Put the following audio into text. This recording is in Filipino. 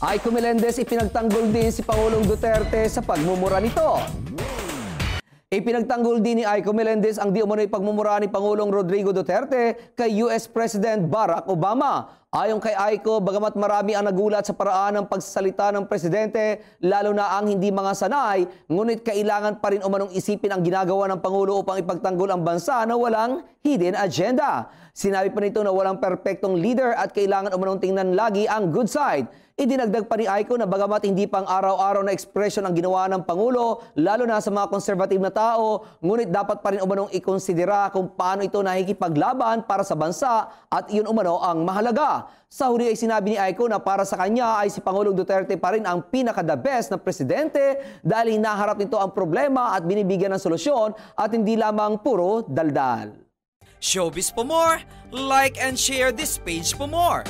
Aiko Melendez ipinagtanggol din si Pangulong Duterte sa pagmumura nito. Ipinagtanggol din ni Aiko Melendez ang di umano'y pagmumura ni Pangulong Rodrigo Duterte kay US President Barack Obama. Ayon kay Aiko, bagamat marami ang nagulat sa paraan ng pagsasalita ng presidente, lalo na ang hindi mga sanay, ngunit kailangan pa rin umanong isipin ang ginagawa ng Pangulo upang ipagtanggol ang bansa na walang hidden agenda. Sinabi pa nito na walang perpektong leader at kailangan umanong tingnan lagi ang good side. Idinagdag pa ni Aiko na bagamat hindi pang araw-araw na ekspresyon ang ginawa ng Pangulo, lalo na sa mga konservative na tao, ngunit dapat pa rin umanong ikonsidera kung paano ito nakikipaglaban para sa bansa at iyon umano ang mahalaga. Sa huli ay sinabi ni Aiko na para sa kanya ay si Pangulong Duterte pa rin ang pinaka-the best na presidente dahil hinaharap nito ang problema at binibigyan ng solusyon at hindi lamang puro daldal. Showbiz for more, like and share this page for more.